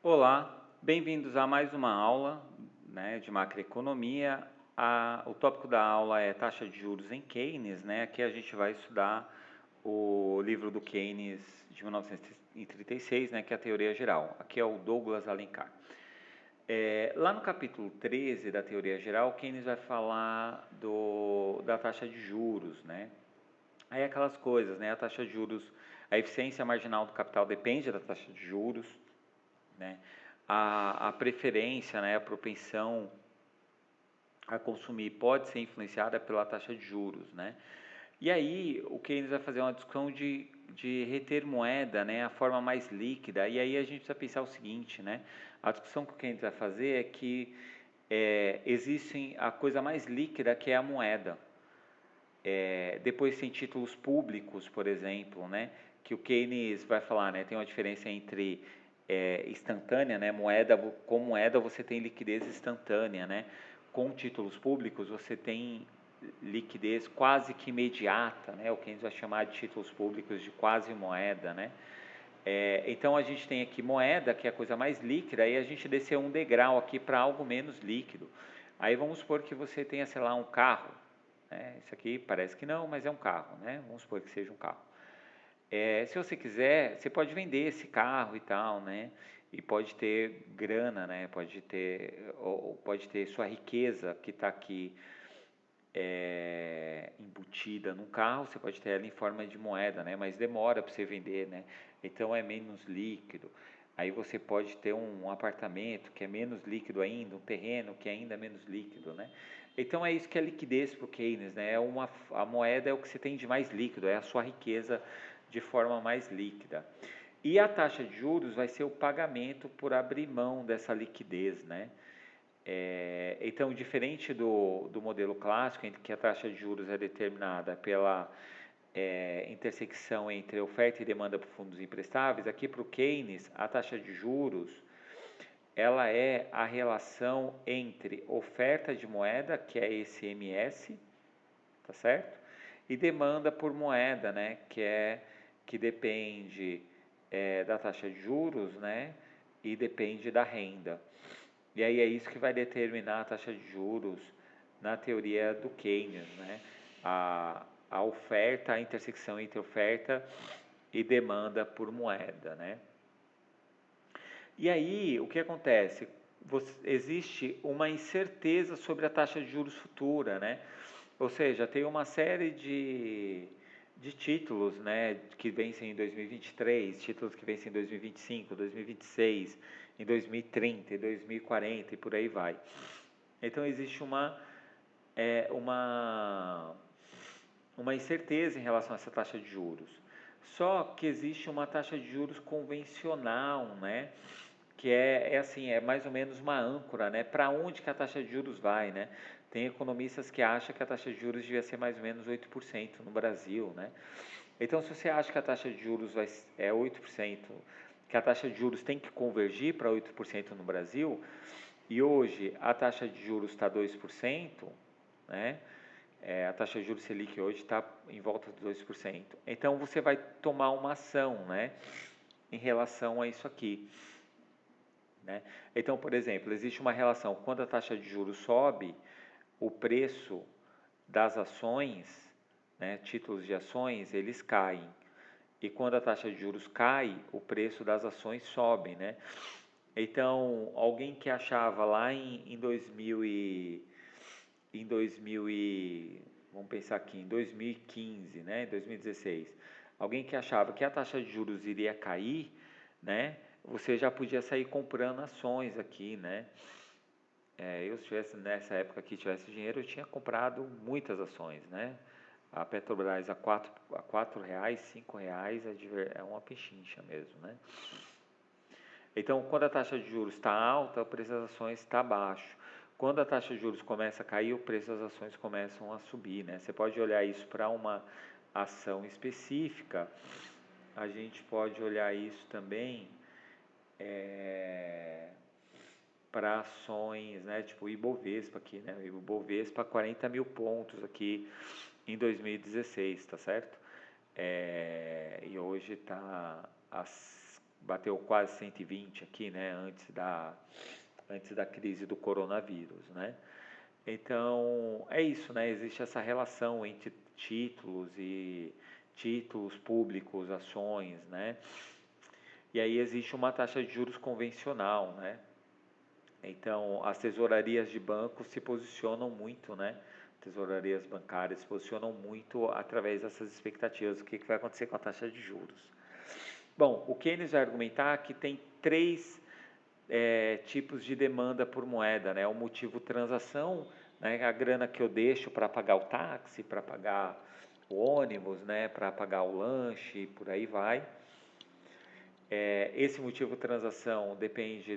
Olá, bem-vindos a mais uma aula, de macroeconomia. O tópico da aula é taxa de juros em Keynes, né? Aqui a gente vai estudar o livro do Keynes de 1936, né, que é a Teoria Geral. Aqui é o Douglas Alencar. Lá no capítulo 13 da Teoria Geral, Keynes vai falar da taxa de juros, né? Aí aquelas coisas, né? A taxa de juros, a eficiência marginal do capital depende da taxa de juros, né? A preferência, né, a propensão a consumir pode ser influenciada pela taxa de juros, né? E aí o Keynes vai fazer uma discussão de reter moeda, né, a forma mais líquida. E aí a gente precisa pensar o seguinte, né? A discussão que o Keynes vai fazer é que existe a coisa mais líquida que é a moeda. Depois tem títulos públicos, por exemplo, né, que o Keynes vai falar, né, tem uma diferença entre instantânea, né, com moeda você tem liquidez instantânea, né, com títulos públicos você tem liquidez quase que imediata, né, o Keynes vai chamar de títulos públicos de quase moeda, né. Então a gente tem aqui moeda, que é a coisa mais líquida, e a gente desceu um degrau aqui para algo menos líquido. Aí vamos supor que você tenha, sei lá, um carro, né? Isso aqui parece que não, mas é um carro, né? Vamos supor que seja um carro. Se você quiser, você pode vender esse carro e tal, né? E pode ter grana, né? Pode ter sua riqueza que está aqui embutida num carro, você pode ter ela em forma de moeda, né? Mas demora para você vender, né? Então é menos líquido. Aí você pode ter um apartamento que é menos líquido ainda, um terreno que é ainda menos líquido, né? Então é isso que é liquidez para o Keynes, né? A moeda é o que você tem de mais líquido, é a sua riqueza de forma mais líquida. E a taxa de juros vai ser o pagamento por abrir mão dessa liquidez, né? Então, diferente do modelo clássico, em que a taxa de juros é determinada pela intersecção entre oferta e demanda por fundos emprestáveis, aqui para o Keynes, a taxa de juros ela é a relação entre oferta de moeda, que é esse MS, tá certo? E demanda por moeda, né, que depende da taxa de juros, né, e depende da renda. E aí é isso que vai determinar a taxa de juros na teoria do Keynes, né? A oferta, a intersecção entre oferta e demanda por moeda, né? E aí, o que acontece? Existe uma incerteza sobre a taxa de juros futura, né? Ou seja, tem uma série de títulos, né, que vencem em 2023, títulos que vencem em 2025, 2026, em 2030, em 2040 e por aí vai. Então existe é, uma, uma incerteza em relação a essa taxa de juros. Só que existe uma taxa de juros convencional, né? Que assim, é mais ou menos uma âncora, né? Para onde que a taxa de juros vai, né? Tem economistas que acham que a taxa de juros devia ser mais ou menos 8% no Brasil, né? Então, se você acha que a taxa de juros é 8%, que a taxa de juros tem que convergir para 8% no Brasil, e hoje a taxa de juros está 2%, né? A taxa de juros Selic hoje está em volta de 2%. Então, você vai tomar uma ação, né? Em relação a isso aqui. Né? Então, por exemplo, existe uma relação, quando a taxa de juros sobe, o preço das ações, né, títulos de ações, eles caem. E quando a taxa de juros cai, o preço das ações sobe, né? Então, alguém que achava lá em 2000 vamos pensar aqui, em 2015, né, em 2016, alguém que achava que a taxa de juros iria cair, né, você já podia sair comprando ações aqui, né? Eu se tivesse nessa época que tivesse dinheiro, eu tinha comprado muitas ações, né? A Petrobras a quatro reais, 5 reais é uma pechincha mesmo, né? Então, quando a taxa de juros está alta, o preço das ações está baixo. Quando a taxa de juros começa a cair, o preço das ações começam a subir, né? Você pode olhar isso para uma ação específica. A gente pode olhar isso também para ações, né? Tipo o Ibovespa aqui, né? O Ibovespa 40 mil pontos aqui em 2016, tá certo? E hoje está a bateu quase 120 aqui, né, antes da crise do coronavírus, né? Então, é isso, né? Existe essa relação entre títulos públicos, ações, né? E aí existe uma taxa de juros convencional, né? Então, as tesourarias de banco se posicionam muito, né? Tesourarias bancárias se posicionam muito através dessas expectativas. O que vai acontecer com a taxa de juros? Bom, o Keynes vai argumentar que tem três tipos de demanda por moeda, né? O motivo transação, né? A grana que eu deixo para pagar o táxi, para pagar o ônibus, né? Para pagar o lanche, por aí vai. Esse motivo transação depende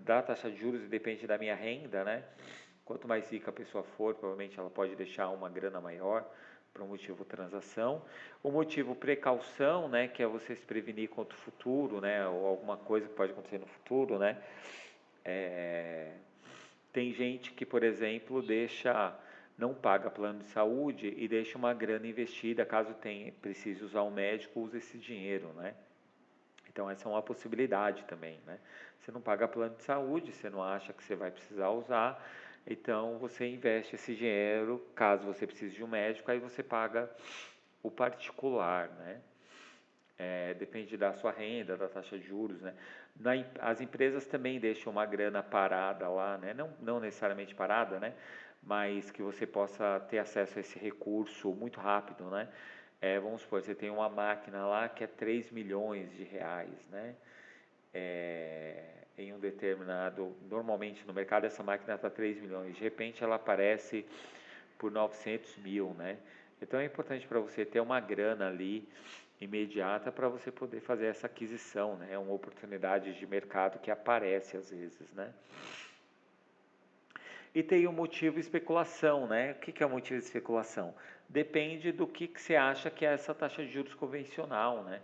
da taxa de juros e depende da minha renda, né? Quanto mais rica a pessoa for, provavelmente ela pode deixar uma grana maior para o motivo transação. O motivo precaução, né, que é você se prevenir contra o futuro, né, ou alguma coisa que pode acontecer no futuro, né. Tem gente que, por exemplo, não paga plano de saúde e deixa uma grana investida, caso precise usar um médico, usa esse dinheiro, né. Então essa é uma possibilidade também, né. Você não paga plano de saúde, você não acha que você vai precisar usar, então você investe esse dinheiro, caso você precise de um médico, aí você paga o particular, né? Depende da sua renda, da taxa de juros, né? As empresas também deixam uma grana parada lá, né? Não necessariamente parada, né? Mas que você possa ter acesso a esse recurso muito rápido, né? Vamos supor, você tem uma máquina lá que é 3 milhões de reais, né? Em um determinado, normalmente no mercado essa máquina está 3 milhões, de repente ela aparece por 900 mil, né? Então é importante para você ter uma grana ali imediata para você poder fazer essa aquisição, né? É uma oportunidade de mercado que aparece às vezes, né? E tem o motivo especulação, né? O que é o motivo de especulação? Depende do que você acha que é essa taxa de juros convencional, né?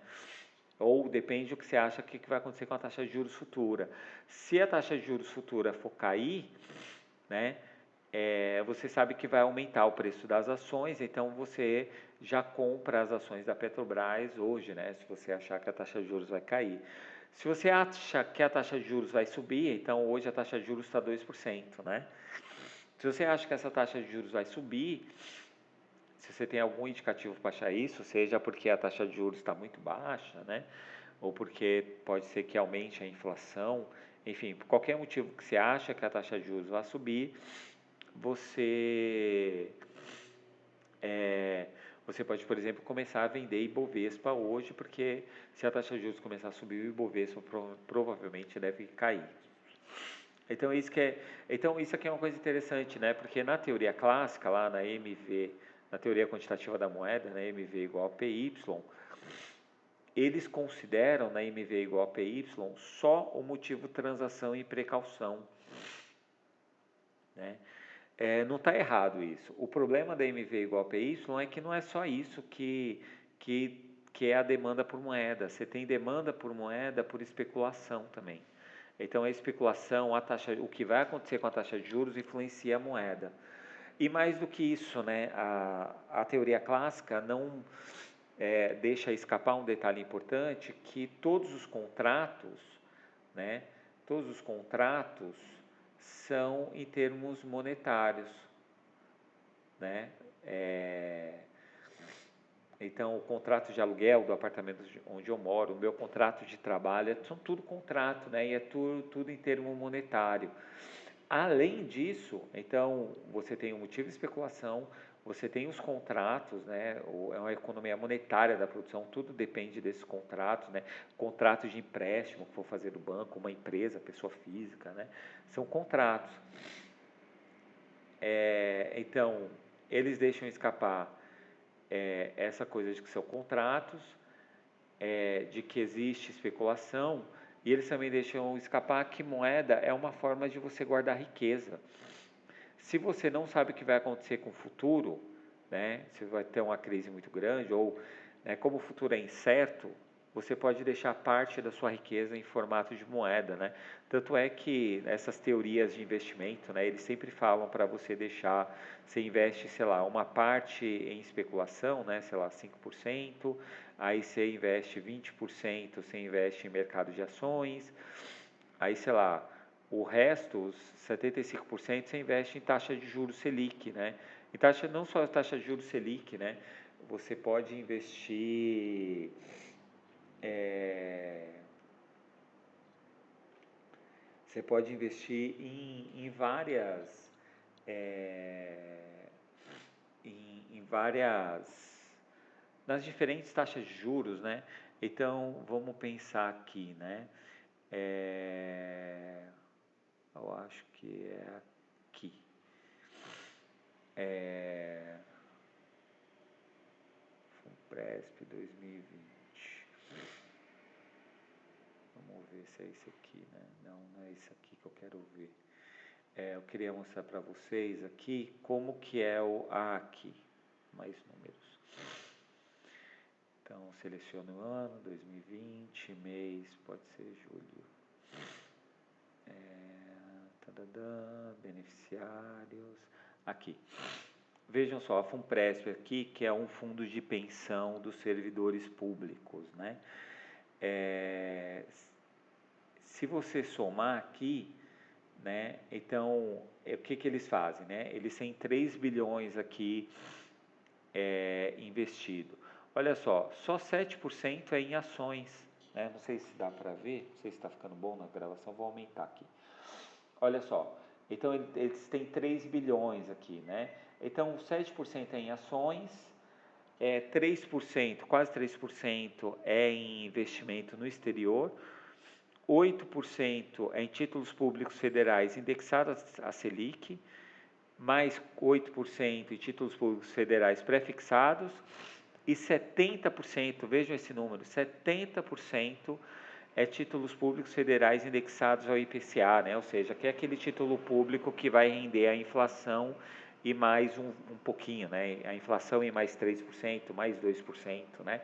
Ou depende do que você acha que vai acontecer com a taxa de juros futura. Se a taxa de juros futura for cair, né, você sabe que vai aumentar o preço das ações, então você já compra as ações da Petrobras hoje, né, se você achar que a taxa de juros vai cair. Se você acha que a taxa de juros vai subir, então hoje a taxa de juros está 2%, né? Se você acha que essa taxa de juros vai subir, se você tem algum indicativo para achar isso, seja porque a taxa de juros está muito baixa, né? Ou porque pode ser que aumente a inflação, enfim, por qualquer motivo que você acha que a taxa de juros vai subir, você você pode, por exemplo, começar a vender Ibovespa hoje, porque se a taxa de juros começar a subir, o Ibovespa provavelmente deve cair. Então isso aqui é uma coisa interessante, né? Porque na teoria clássica, lá na MV, na teoria quantitativa da moeda, né, MV igual a PY, eles consideram na MV igual a PY só o motivo transação e precaução, né? Não está errado isso. O problema da MV igual a PY é que não é só isso que é a demanda por moeda. Você tem demanda por moeda por especulação também. Então a especulação, o que vai acontecer com a taxa de juros influencia a moeda. E mais do que isso, né, a teoria clássica não deixa escapar um detalhe importante, que né, todos os contratos são em termos monetários, né? Então, o contrato de aluguel do apartamento onde eu moro, o meu contrato de trabalho, são tudo contrato, né? E é tudo em termo monetário. Além disso, então, você tem um motivo de especulação, você tem os contratos, né? É uma economia monetária da produção, tudo depende desses contratos, né? Contratos de empréstimo que for fazer do banco, uma empresa, pessoa física, né? São contratos. Então, eles deixam escapar essa coisa de que são contratos, de que existe especulação, e eles também deixam escapar que moeda é uma forma de você guardar riqueza. Se você não sabe o que vai acontecer com o futuro, né, se vai ter uma crise muito grande, ou né, como o futuro é incerto, você pode deixar parte da sua riqueza em formato de moeda, né? Tanto é que essas teorias de investimento, né, eles sempre falam para você deixar, você investe, sei lá, uma parte em especulação, né, sei lá, 5%, aí você investe 20%, você investe em mercado de ações, aí, sei lá, o resto, os 75%, você investe em taxa de juros Selic, né? E taxa, não só a taxa de juros Selic, né? Você pode investir é, você pode investir em várias, é, em várias, nas diferentes taxas de juros, né? Então, vamos pensar aqui, né? É, eu acho que é aqui. É, Funpresp 2020. Vamos ver se é esse aqui, né? Não, não é esse aqui que eu quero ver. Eu queria mostrar para vocês aqui como que é o aqui, mais números. Então, seleciono o ano, 2020, mês, pode ser julho. Beneficiários, aqui. Vejam só, a Funpresp aqui, que é um fundo de pensão dos servidores públicos, né? Se você somar aqui, né? Então, o que eles fazem, né? Eles têm 3 bilhões aqui investido. Olha só 7% é em ações, né? Não sei se dá para ver, não sei se está ficando bom na gravação, vou aumentar aqui. Olha só, então eles têm 3 bilhões aqui, né? Então, 7% é em ações, 3%, quase 3% é em investimento no exterior, 8% é em títulos públicos federais indexados à Selic, mais 8% em títulos públicos federais pré-fixados e 70%, vejam esse número, 70% é títulos públicos federais indexados ao IPCA, né? Ou seja, que é aquele título público que vai render a inflação e mais um pouquinho, né? A inflação em mais 3%, mais 2%, né?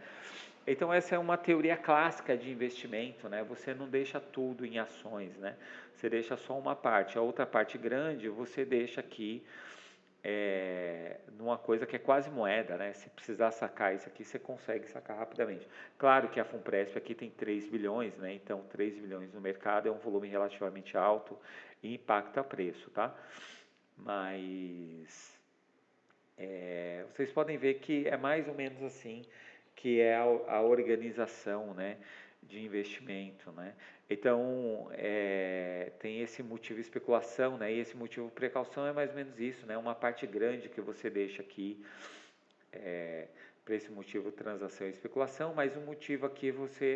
Então essa é uma teoria clássica de investimento, né? Você não deixa tudo em ações, né? Você deixa só uma parte. A outra parte grande você deixa aqui numa coisa que é quase moeda, né? Se precisar sacar isso aqui, você consegue sacar rapidamente. Claro que a Funpresp aqui tem 3 bilhões, né? Então 3 bilhões no mercado é um volume relativamente alto e impacta preço, tá? Mas vocês podem ver que é mais ou menos assim que é a organização, né, de investimento, né? Então, tem esse motivo especulação, né? E esse motivo precaução é mais ou menos isso, né? Uma parte grande que você deixa aqui para esse motivo transação e especulação, mas um motivo aqui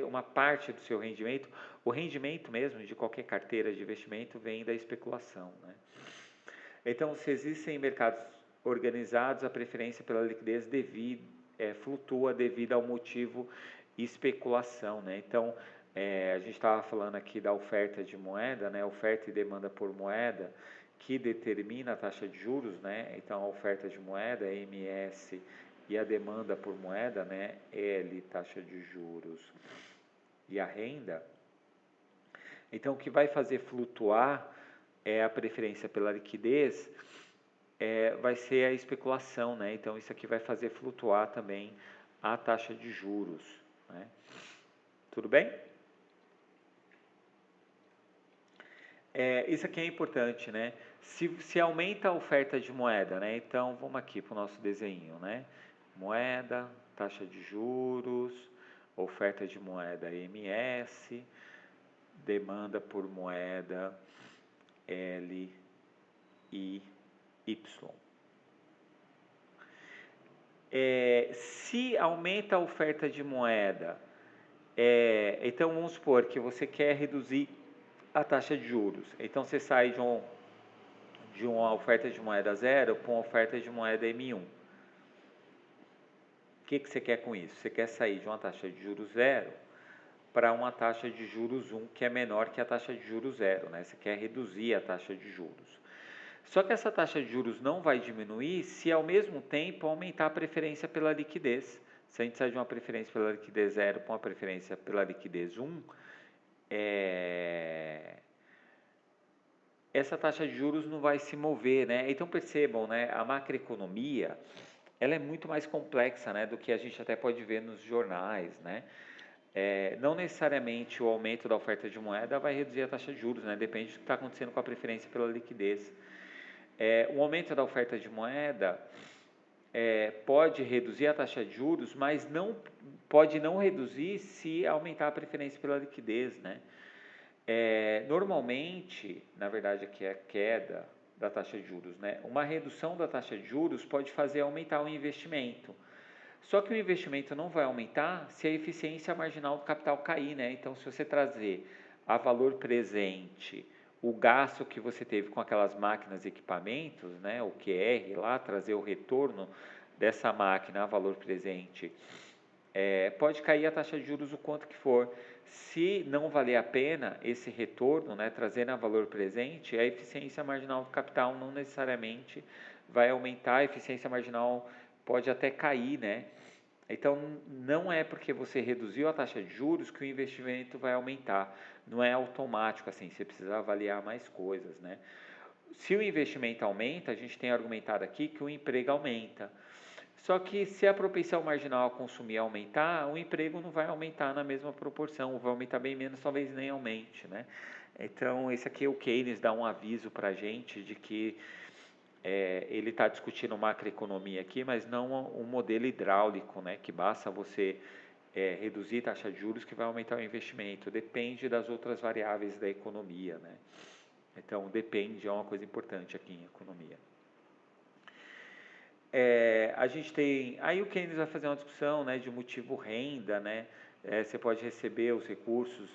uma parte do seu rendimento, o rendimento mesmo de qualquer carteira de investimento vem da especulação, né? Então, se existem mercados organizados, a preferência pela liquidez flutua devido ao motivo especulação, né? Então, a gente estava falando aqui da oferta de moeda, né? Oferta e demanda por moeda, que determina a taxa de juros, né? Então, a oferta de moeda, MS, e a demanda por moeda, né? L, taxa de juros, e a renda. Então, o que vai fazer flutuar a preferência pela liquidez, vai ser a especulação, né? Então, isso aqui vai fazer flutuar também a taxa de juros, né? Tudo bem? Isso aqui é importante, né? Se aumenta a oferta de moeda, né? Então, vamos aqui para o nosso desenho, né? Moeda, taxa de juros, oferta de moeda MS, demanda por moeda L e Y. Se aumenta a oferta de moeda, então vamos supor que você quer reduzir a taxa de juros. Então você sai de uma oferta de moeda zero para uma oferta de moeda M1. O que você quer com isso? Você quer sair de uma taxa de juros zero para uma taxa de juros 1 que é menor que a taxa de juros zero, né? Você quer reduzir a taxa de juros. Só que essa taxa de juros não vai diminuir se ao mesmo tempo aumentar a preferência pela liquidez. Se a gente sai de uma preferência pela liquidez 0 para uma preferência pela liquidez 1, essa taxa de juros não vai se mover, né? Então percebam, né? A macroeconomia, ela é muito mais complexa, né? Do que a gente até pode ver nos jornais, né? Não necessariamente o aumento da oferta de moeda vai reduzir a taxa de juros, né? Depende do que está acontecendo com a preferência pela liquidez. O aumento da oferta de moeda pode reduzir a taxa de juros, mas não pode não reduzir se aumentar a preferência pela liquidez, né? Normalmente, na verdade, aqui é a queda da taxa de juros, né? Uma redução da taxa de juros pode fazer aumentar o investimento. Só que o investimento não vai aumentar se a eficiência marginal do capital cair, né? Então, se você trazer a valor presente o gasto que você teve com aquelas máquinas e equipamentos, né? O QR lá, trazer o retorno dessa máquina a valor presente, pode cair a taxa de juros o quanto que for. Se não valer a pena esse retorno, né, trazendo a valor presente, a eficiência marginal do capital não necessariamente vai aumentar, a eficiência marginal pode até cair, né? Então, não é porque você reduziu a taxa de juros que o investimento vai aumentar. Não é automático assim, você precisa avaliar mais coisas, né? Se o investimento aumenta, a gente tem argumentado aqui que o emprego aumenta. Só que se a propensão marginal a consumir aumentar, o emprego não vai aumentar na mesma proporção, vai aumentar bem menos, talvez nem aumente, né? Então, esse aqui, o Keynes dá um aviso para a gente de que ele está discutindo macroeconomia aqui, mas não um modelo hidráulico, né? Que basta você reduzir a taxa de juros que vai aumentar o investimento. Depende das outras variáveis da economia, né? Então, depende, é uma coisa importante aqui em economia. A gente tem, aí o Keynes vai fazer uma discussão, né, de motivo renda, né, você pode receber os recursos,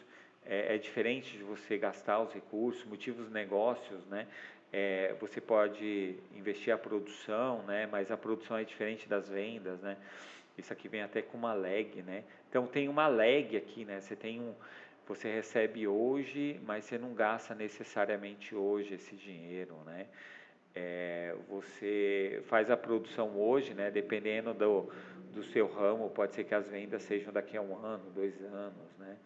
é diferente de você gastar os recursos, motivos negócios, né, você pode investir a produção, né, mas a produção é diferente das vendas, né, isso aqui vem até com uma lag, né, então tem uma lag aqui, né, você recebe hoje, mas você não gasta necessariamente hoje esse dinheiro, né, você faz a produção hoje, né, dependendo do seu ramo, pode ser que as vendas sejam daqui a 1 ano, 2 anos, né.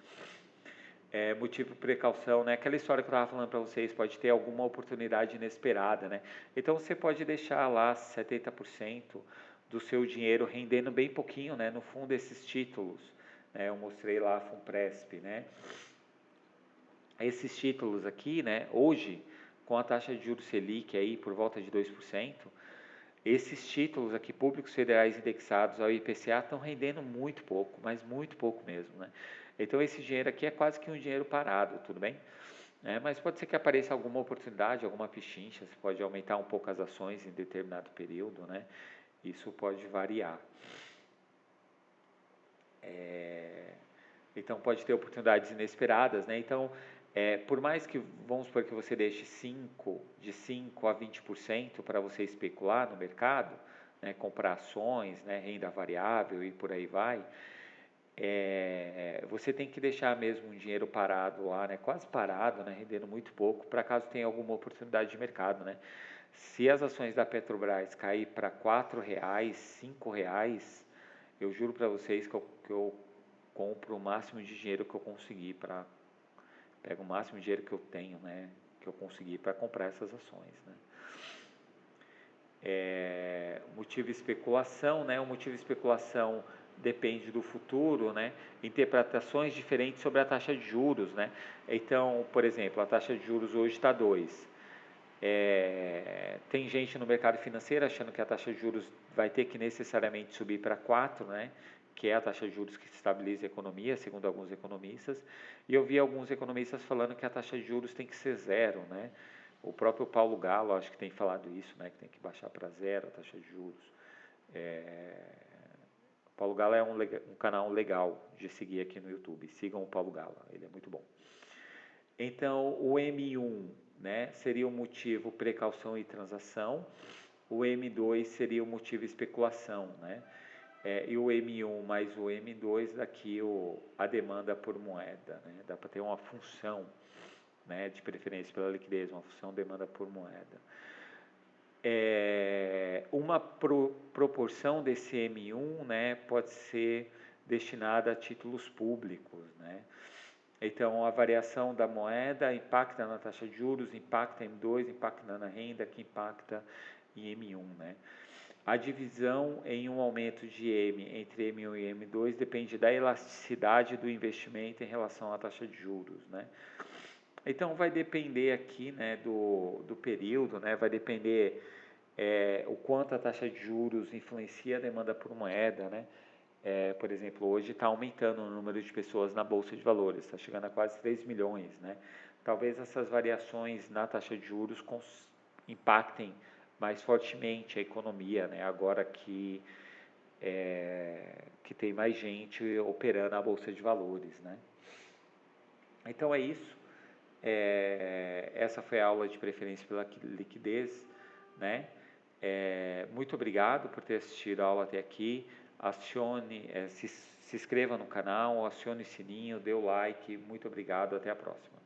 Motivo precaução, né, aquela história que eu estava falando para vocês, pode ter alguma oportunidade inesperada, né. Então você pode deixar lá 70% do seu dinheiro rendendo bem pouquinho, né, no fundo desses títulos, né, eu mostrei lá a Funpresp, né. Esses títulos aqui, né, hoje, com a taxa de juros Selic aí por volta de 2%, esses títulos aqui, públicos federais indexados ao IPCA, estão rendendo muito pouco, mas muito pouco mesmo, né? Então, esse dinheiro aqui é quase que um dinheiro parado, tudo bem? Mas pode ser que apareça alguma oportunidade, alguma pichincha, você pode aumentar um pouco as ações em determinado período, né? Isso pode variar. Então, pode ter oportunidades inesperadas, né? Então, por mais que, vamos supor que você deixe de 5% a 20% para você especular no mercado, né, comprar ações, né, renda variável e por aí vai, você tem que deixar mesmo um dinheiro parado lá, né, quase parado, né, rendendo muito pouco, para caso tenha alguma oportunidade de mercado, né. Se as ações da Petrobras cair para R$ 4, R$ 5, eu juro para vocês que eu compro o máximo de dinheiro que eu conseguir pego o máximo de dinheiro que eu tenho, né, que eu conseguir para comprar essas ações, né. Motivo de especulação, né, o motivo de especulação depende do futuro, né, interpretações diferentes sobre a taxa de juros, né. Então, por exemplo, a taxa de juros hoje está 2. Tem gente no mercado financeiro achando que a taxa de juros vai ter que necessariamente subir para 4, né, que é a taxa de juros que estabiliza a economia, segundo alguns economistas, e eu vi alguns economistas falando que a taxa de juros tem que ser 0, né. O próprio Paulo Galo acho que tem falado isso, né, que tem que baixar para 0 a taxa de juros. O Paulo Galo é um canal legal de seguir aqui no YouTube, sigam o Paulo Galo, ele é muito bom. Então, o M1, né, seria o motivo precaução e transação, o M2 seria o motivo especulação, né, e o M1 mais o M2 daqui a demanda por moeda, né, dá para ter uma função, né, de preferência pela liquidez, uma função demanda por moeda. uma proporção desse M1, né, pode ser destinada a títulos públicos, né? Então, a variação da moeda impacta na taxa de juros, impacta em M2, impacta na renda, que impacta em M1, né? A divisão em um aumento de M entre M1 e M2 depende da elasticidade do investimento em relação à taxa de juros, né? Então, vai depender aqui, né, do período, né? Vai depender o quanto a taxa de juros influencia a demanda por moeda, né? Por exemplo, hoje está aumentando o número de pessoas na Bolsa de Valores, está chegando a quase 3 milhões, né? Talvez essas variações na taxa de juros impactem mais fortemente a economia, né? Agora que tem mais gente operando a Bolsa de Valores, né? Então é isso. Essa foi a aula de preferência pela liquidez, né? Muito obrigado por ter assistido a aula até aqui. Acione, se inscreva no canal, acione o sininho, dê o like. Muito obrigado, até a próxima.